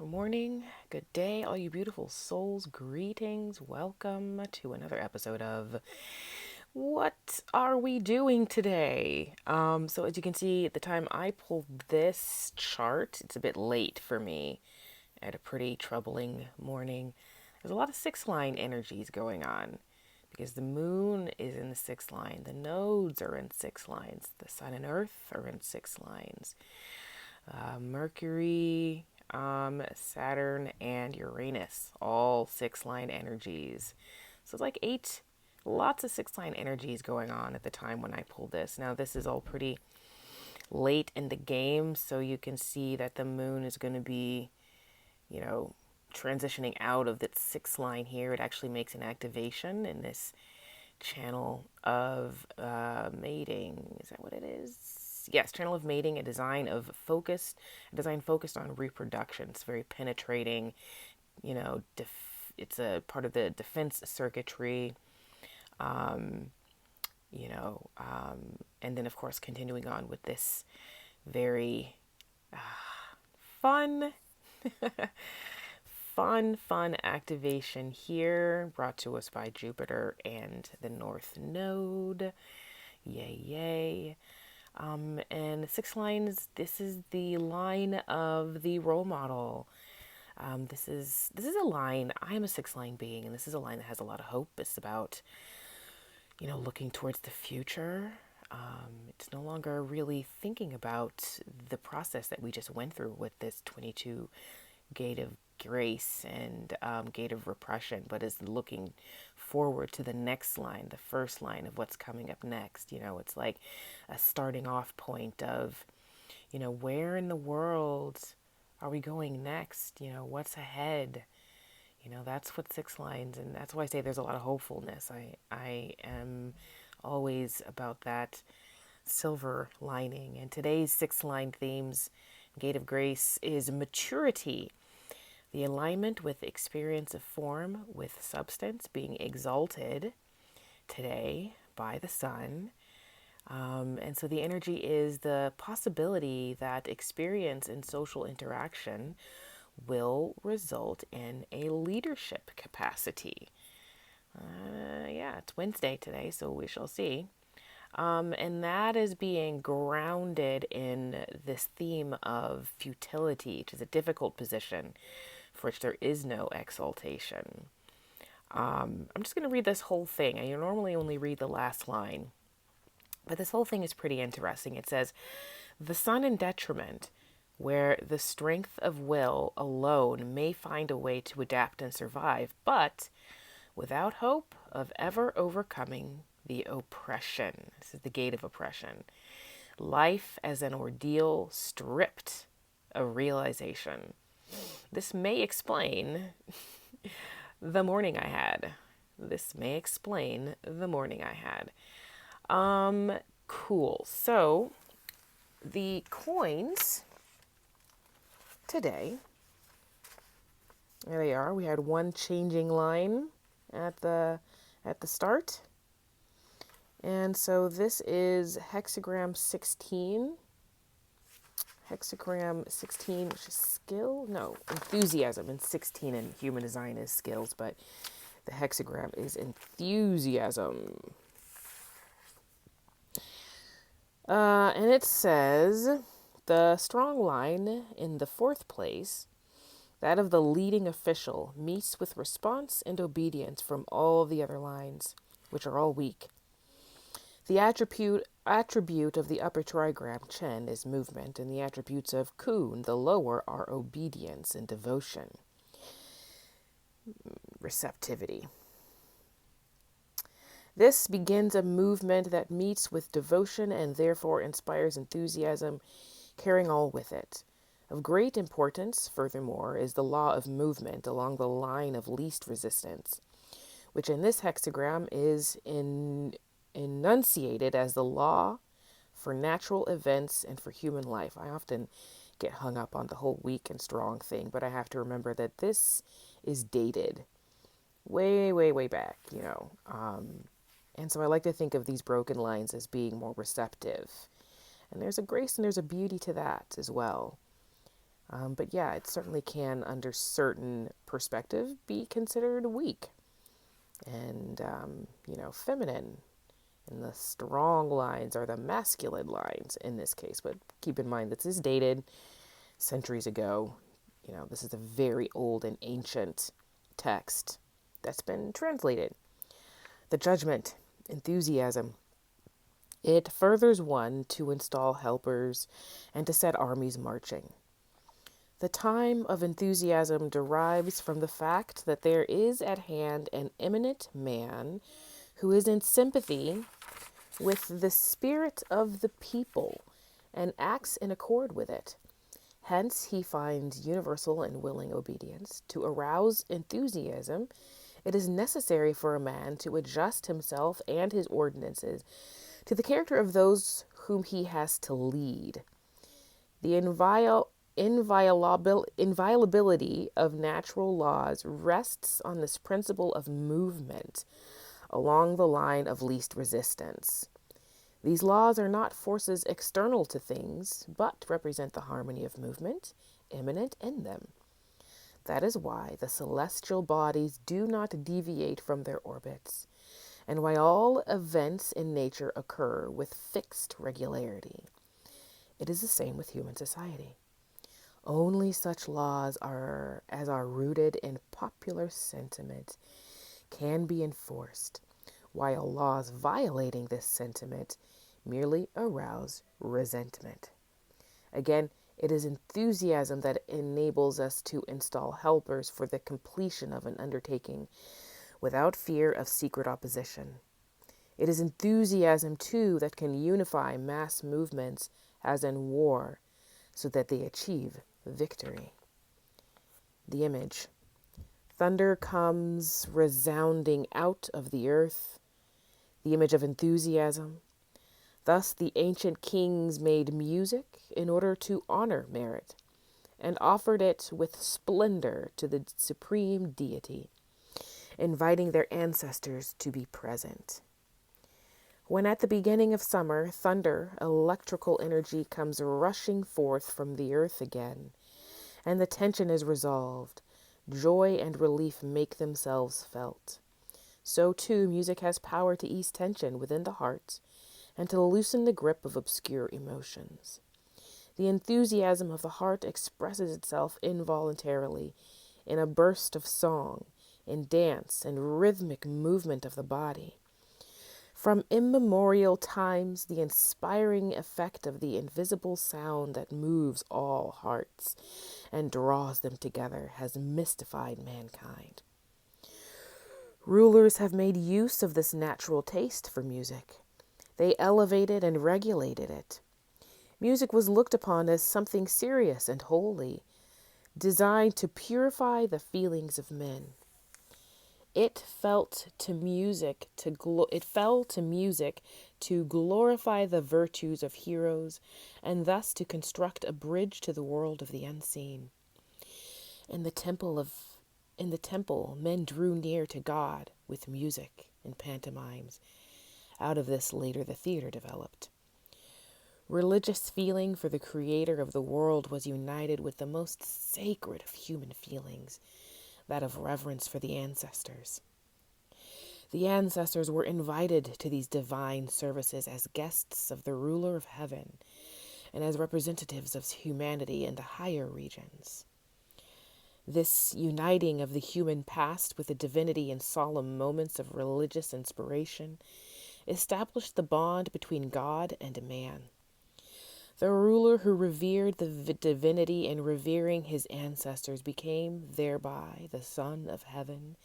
morning, good day, all you beautiful souls. Greetings. Welcome to another episode of What Are We Doing Today? So as you can see, at the time I pulled this chart, it's a bit late for me. I had a pretty troubling morning. There's a lot of six line energies going on because the moon is in the sixth line, the nodes are in six lines, the sun and earth are in six lines. Mercury, Saturn, and Uranus, all six line energies. So it's like lots of six line energies going on at the time when I pulled this. Now, this is all pretty late in the game, so you can see that the moon is going to be, you know, transitioning out of that sixth line here. It actually makes an activation in this channel of mating. Is that what it is? Yes, channel of mating, a design focused on reproduction. It's very penetrating, you know, it's a part of the defense circuitry, um, and then of course continuing on with this very fun, fun activation here brought to us by Jupiter and the North Node. Yay, yay. And the six lines, this is the line of the role model. This is a line. I am a six line being, and this is a line that has a lot of hope. It's about, looking towards the future. It's no longer really thinking about the process that we just went through with this 22 gate of grace and gate of repression, but is looking forward to the next line, the first line of what's coming up next. It's like a starting off point of, where in the world are we going next? What's ahead? That's what six lines, and that's why I say there's a lot of hopefulness. I am always about that silver lining. And today's six line themes, Gate of Grace, is maturity, the alignment with experience of form with substance being exalted today by the sun. And so the energy is the possibility that experience and social interaction will result in a leadership capacity. Yeah, it's Wednesday today, so we shall see. And that is being grounded in this theme of futility, which is a difficult position for which there is no exaltation. I'm just going to read this whole thing. I normally only read the last line, but this whole thing is pretty interesting. It says, the sun in detriment, where the strength of will alone may find a way to adapt and survive, but without hope of ever overcoming the oppression. This is the gate of oppression. Life as an ordeal stripped of realization. This may explain the morning I had. This may explain the morning I had. Cool. So, the coins today, there they are. We had one changing line at the start. And so this is hexagram 16. Hexagram 16, which is skill? No, enthusiasm. And 16 in human design is skills, but the hexagram is enthusiasm. And it says, the strong line in the fourth place, that of the leading official, meets with response and obedience from all the other lines, which are all weak. The attribute of the upper trigram, Chen, is movement, and the attributes of Kun, the lower, are obedience and devotion. Receptivity. This begins a movement that meets with devotion and therefore inspires enthusiasm, carrying all with it. Of great importance, furthermore, is the law of movement along the line of least resistance, which in this hexagram is enunciated as the law for natural events and for human life. I often get hung up on the whole weak and strong thing, but I have to remember that this is dated way, way, way back, and so I like to think of these broken lines as being more receptive. And there's a grace and there's a beauty to that as well. But yeah, it certainly can, under certain perspective, be considered weak and, feminine. And the strong lines are the masculine lines in this case. But keep in mind, this is dated centuries ago. This is a very old and ancient text that's been translated. The judgment, enthusiasm, it furthers one to install helpers and to set armies marching. The time of enthusiasm derives from the fact that there is at hand an eminent man who is in sympathy with the spirit of the people and acts in accord with it. Hence, he finds universal and willing obedience. To arouse enthusiasm, it is necessary for a man to adjust himself and his ordinances to the character of those whom he has to lead. The inviolability of natural laws rests on this principle of movement along the line of least resistance. These laws are not forces external to things, but represent the harmony of movement immanent in them. That is why the celestial bodies do not deviate from their orbits, and why all events in nature occur with fixed regularity. It is the same with human society. Only such laws as are rooted in popular sentiment can be enforced, while laws violating this sentiment merely arouse resentment. Again, it is enthusiasm that enables us to install helpers for the completion of an undertaking without fear of secret opposition. It is enthusiasm, too, that can unify mass movements as in war so that they achieve victory. The image. Thunder comes resounding out of the earth, the image of enthusiasm. Thus, the ancient kings made music in order to honor merit and offered it with splendor to the supreme deity, inviting their ancestors to be present. When at the beginning of summer, thunder, electrical energy comes rushing forth from the earth again, and the tension is resolved, joy and relief make themselves felt. So too, music has power to ease tension within the heart and to loosen the grip of obscure emotions. The enthusiasm of the heart expresses itself involuntarily in a burst of song, in dance and rhythmic movement of the body. From immemorial times, the inspiring effect of the invisible sound that moves all hearts and draws them together has mystified mankind. Rulers have made use of this natural taste for music. They elevated and regulated it. Music was looked upon as something serious and holy, designed to purify the feelings of men. It fell to music to glorify the virtues of heroes, and thus to construct a bridge to the world of the unseen. In the temple, men drew near to God with music and pantomimes. Out of this later the theater developed. Religious feeling for the creator of the world was united with the most sacred of human feelings, that of reverence for the ancestors. The ancestors were invited to these divine services as guests of the ruler of heaven and as representatives of humanity in the higher regions. This uniting of the human past with the divinity in solemn moments of religious inspiration established the bond between God and man. The ruler who revered the divinity in revering his ancestors became thereby the Son of Heaven,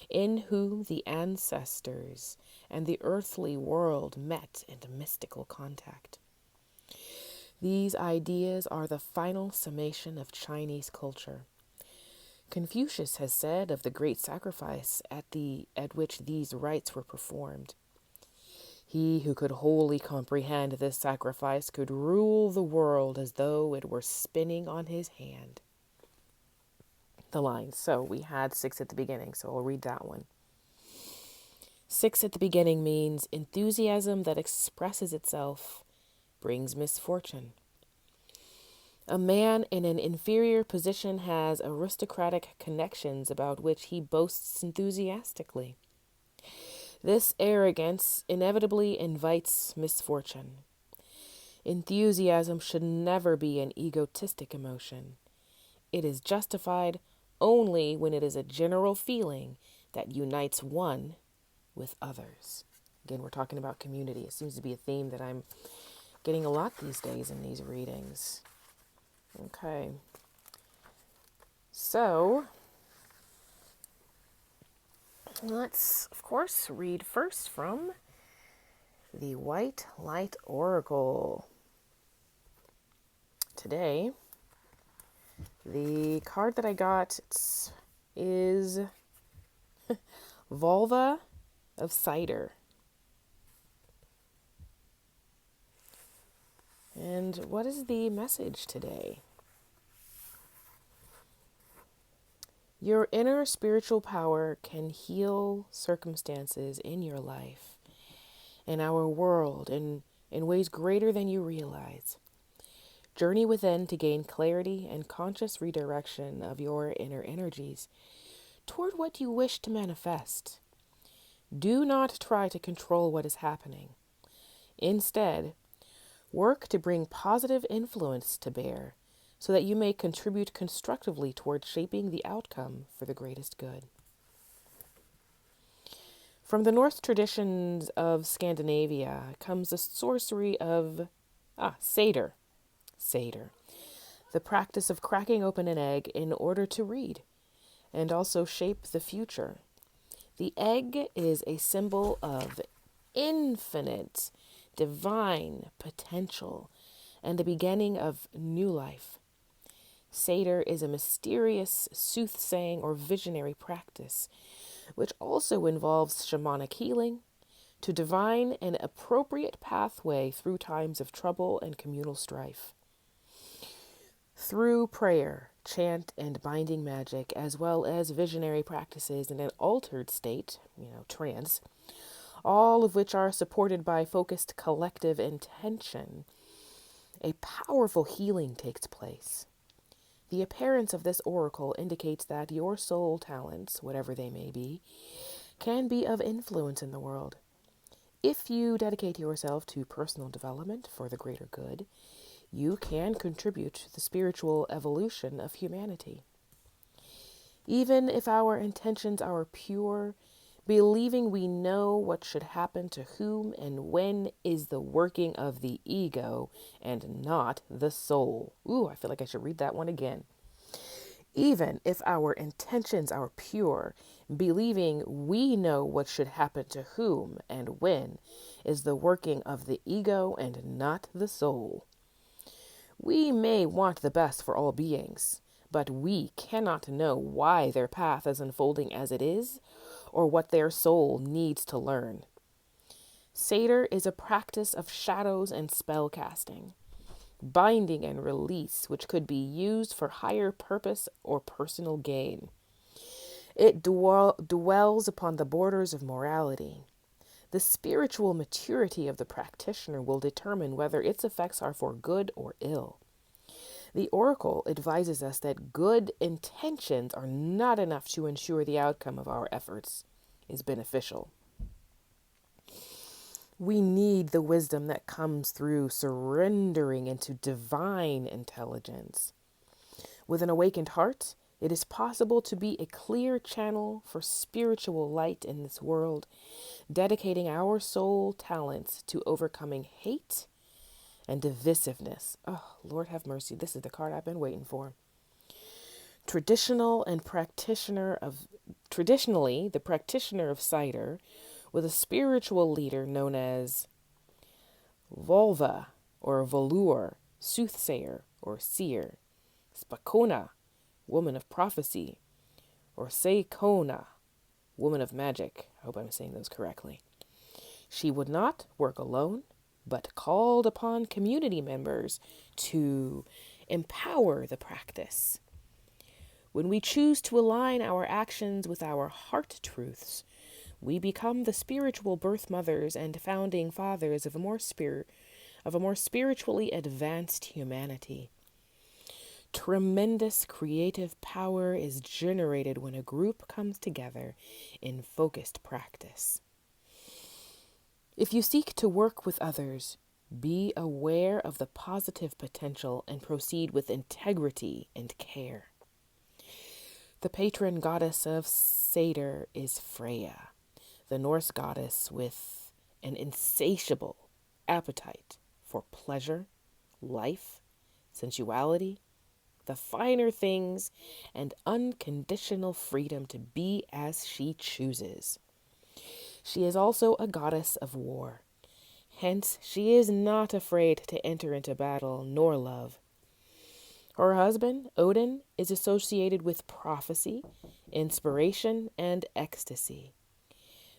in whom the ancestors and the earthly world met in mystical contact. These ideas are the final summation of Chinese culture. Confucius has said of the great sacrifice at which these rites were performed, "He who could wholly comprehend this sacrifice could rule the world as though it were spinning on his hand." The lines. So we had 6 at the beginning, so I'll read that one. 6 at the beginning means enthusiasm that expresses itself brings misfortune. A man in an inferior position has aristocratic connections about which he boasts enthusiastically. This arrogance inevitably invites misfortune. Enthusiasm should never be an egotistic emotion. It is justified only when it is a general feeling that unites one with others. Again, we're talking about community. It seems to be a theme that I'm getting a lot these days in these readings. Okay. So, let's, of course, read first from the White Light Oracle. Today, the card that I got is Vulva of Cider. And what is the message today? Your inner spiritual power can heal circumstances in your life, in our world, in ways greater than you realize. Journey within to gain clarity and conscious redirection of your inner energies toward what you wish to manifest. Do not try to control what is happening. Instead, work to bring positive influence to bear so that you may contribute constructively toward shaping the outcome for the greatest good. From the Norse traditions of Scandinavia comes the sorcery of Seder. Seder, the practice of cracking open an egg in order to read and also shape the future. The egg is a symbol of infinite, divine potential and the beginning of new life. Seder is a mysterious soothsaying or visionary practice, which also involves shamanic healing to divine an appropriate pathway through times of trouble and communal strife. Through prayer, chant, and binding magic, as well as visionary practices in an altered state, trance, all of which are supported by focused collective intention, a powerful healing takes place. The appearance of this oracle indicates that your soul talents, whatever they may be, can be of influence in the world. If you dedicate yourself to personal development for the greater good, you can contribute to the spiritual evolution of humanity. Even if our intentions are pure, believing we know what should happen to whom and when is the working of the ego and not the soul. Ooh, I feel like I should read that one again. Even if our intentions are pure, believing we know what should happen to whom and when is the working of the ego and not the soul. We may want the best for all beings, but we cannot know why their path is unfolding as it is, or what their soul needs to learn. Seder is a practice of shadows and spell casting, binding and release, which could be used for higher purpose or personal gain. It dwells upon the borders of morality. The spiritual maturity of the practitioner will determine whether its effects are for good or ill. The oracle advises us that good intentions are not enough to ensure the outcome of our efforts is beneficial. We need the wisdom that comes through surrendering into divine intelligence. With an awakened heart, it is possible to be a clear channel for spiritual light in this world, dedicating our soul talents to overcoming hate and divisiveness. Oh, Lord have mercy. This is the card I've been waiting for. Traditionally, the practitioner of cider with a spiritual leader known as Volva or Volur, soothsayer or seer, Spakona, woman of prophecy, or Seikona, woman of magic. I hope I'm saying those correctly. She would not work alone, but called upon community members to empower the practice. When we choose to align our actions with our heart truths, we become the spiritual birth mothers and founding fathers of a more spiritually advanced humanity. Tremendous creative power is generated when a group comes together in focused practice. If you seek to work with others, be aware of the positive potential and proceed with integrity and care. The patron goddess of Satyr is Freya, the Norse goddess with an insatiable appetite for pleasure, life, sensuality, the finer things, and unconditional freedom to be as she chooses. She is also a goddess of war. Hence, she is not afraid to enter into battle nor love. Her husband, Odin, is associated with prophecy, inspiration, and ecstasy.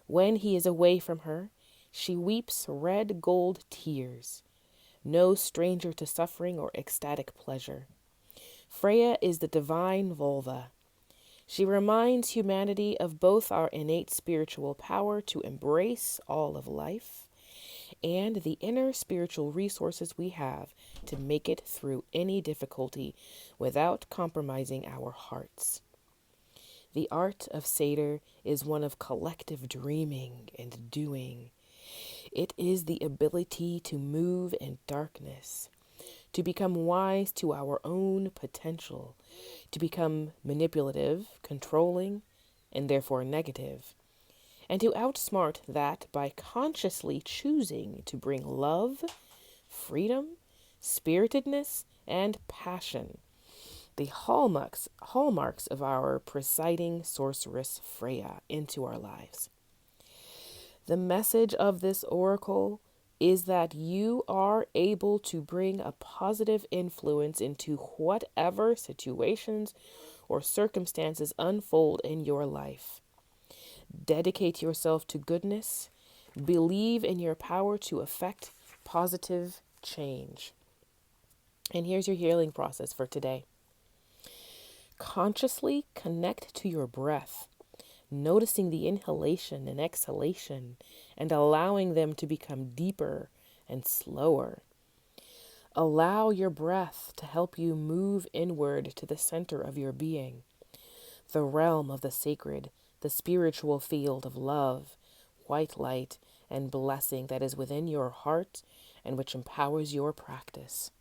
When he is away from her, she weeps red gold tears, no stranger to suffering or ecstatic pleasure. Freya is the divine vulva. She reminds humanity of both our innate spiritual power to embrace all of life and the inner spiritual resources we have to make it through any difficulty without compromising our hearts. The art of Satyr is one of collective dreaming and doing. It is the ability to move in darkness, to become wise to our own potential, to become manipulative, controlling, and therefore negative, and to outsmart that by consciously choosing to bring love, freedom, spiritedness, and passion, the hallmarks of our presiding sorceress Freya, into our lives. The message of this oracle is that you are able to bring a positive influence into whatever situations or circumstances unfold in your life. Dedicate yourself to goodness. Believe in your power to affect positive change. And here's your healing process for today. Consciously connect to your breath, noticing the inhalation and exhalation and allowing them to become deeper and slower. Allow your breath to help you move inward to the center of your being, the realm of the sacred, the spiritual field of love, white light, and blessing that is within your heart and which empowers your practice.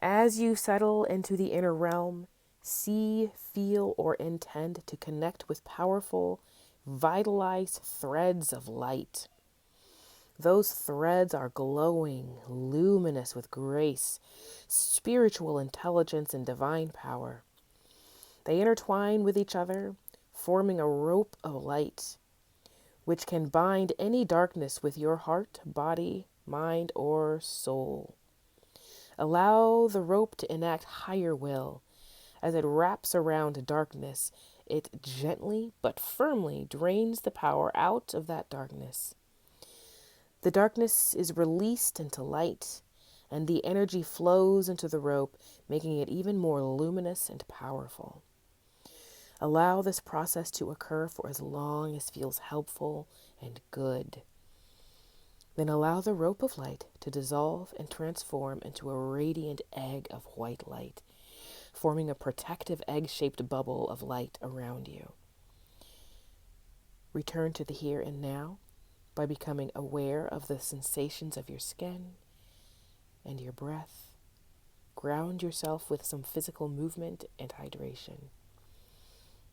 As you settle into the inner realm, see, feel, or intend to connect with powerful, vitalized threads of light. Those threads are glowing, luminous with grace, spiritual intelligence, and divine power. They intertwine with each other, forming a rope of light, which can bind any darkness with your heart, body, mind, or soul. Allow the rope to enact higher will. As it wraps around darkness, it gently but firmly drains the power out of that darkness. The darkness is released into light, and the energy flows into the rope, making it even more luminous and powerful. Allow this process to occur for as long as feels helpful and good. Then allow the rope of light to dissolve and transform into a radiant egg of white light, forming a protective egg-shaped bubble of light around you. Return to the here and now by becoming aware of the sensations of your skin and your breath. Ground yourself with some physical movement and hydration.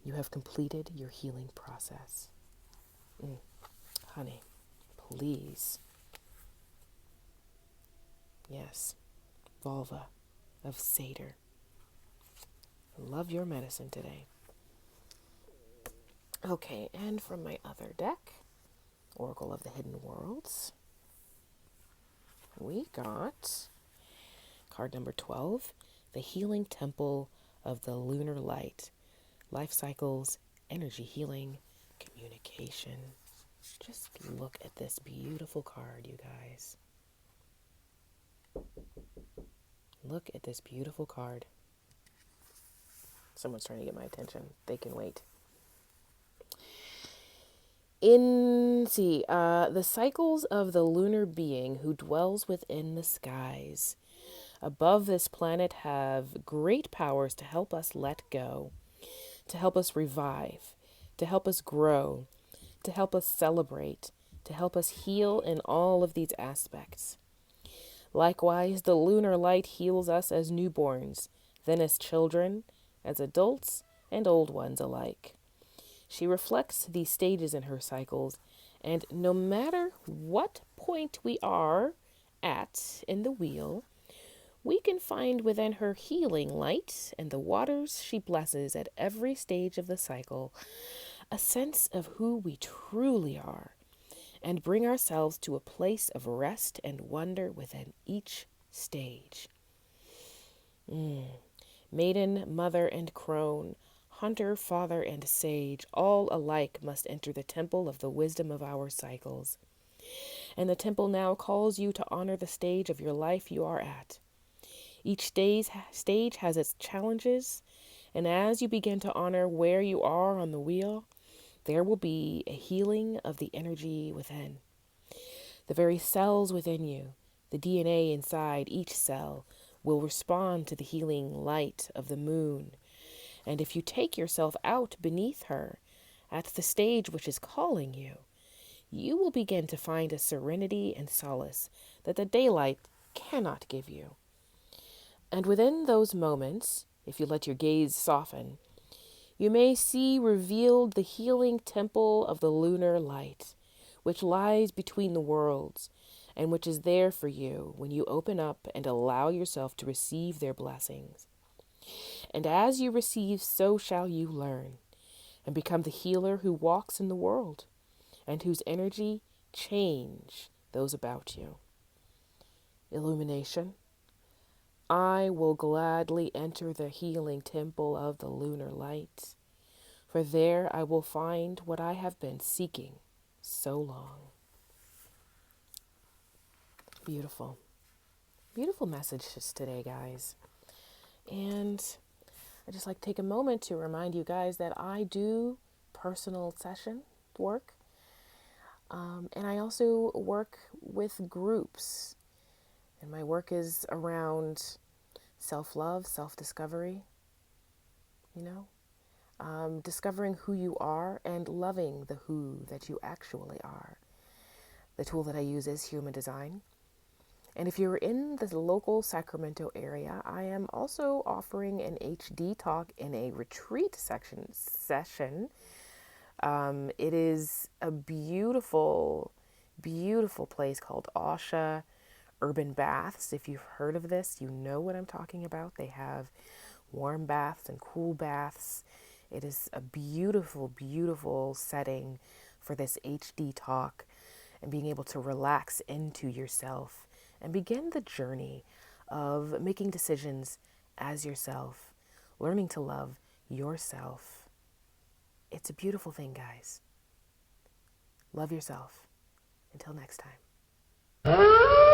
You have completed your healing process. Honey, please. Yes, vulva of Satyr. Love your medicine today. Okay, and from my other deck, Oracle of the Hidden Worlds, we got card number 12, the Healing Temple of the Lunar Light. Life cycles, energy healing, communication. Just look at this beautiful card, you guys. Look at this beautiful card. Someone's trying to get my attention. They can wait. The cycles of the lunar being who dwells within the skies. above this planet have great powers to help us let go, to help us revive, to help us grow, to help us celebrate, to help us heal in all of these aspects. Likewise, the lunar light heals us as newborns, then as children, as adults, and old ones alike. She reflects these stages in her cycles, and no matter what point we are at in the wheel, we can find within her healing light and the waters she blesses at every stage of the cycle a sense of who we truly are, and bring ourselves to a place of rest and wonder within each stage. Maiden, mother, and crone, hunter, father, and sage, all alike must enter the temple of the wisdom of our cycles. And the temple now calls you to honor the stage of your life you are at. Each stage has its challenges, and as you begin to honor where you are on the wheel, there will be a healing of the energy within. The very cells within you, the DNA inside each cell, will respond to the healing light of the moon. And if you take yourself out beneath her, at the stage which is calling you, you will begin to find a serenity and solace that the daylight cannot give you. And within those moments, if you let your gaze soften, you may see revealed the healing temple of the lunar light, which lies between the worlds, and which is there for you when you open up and allow yourself to receive their blessings. And as you receive, so shall you learn, and become the healer who walks in the world, and whose energy change those about you. Illumination. I will gladly enter the healing temple of the lunar light, for there I will find what I have been seeking so long. Beautiful. Beautiful messages today, guys. And I just like to take a moment to remind you guys that I do personal session work. And I also work with groups. And my work is around self-love, self-discovery, discovering who you are and loving the who that you actually are. The tool that I use is human design. And if you're in the local Sacramento area, I am also offering an HD talk in a retreat session. It is a beautiful, beautiful place called Asha Urban Baths. If you've heard of this, you know what I'm talking about. They have warm baths and cool baths. It is a beautiful, beautiful setting for this HD talk and being able to relax into yourself and begin the journey of making decisions as yourself, learning to love yourself. It's a beautiful thing, guys. Love yourself. Until next time.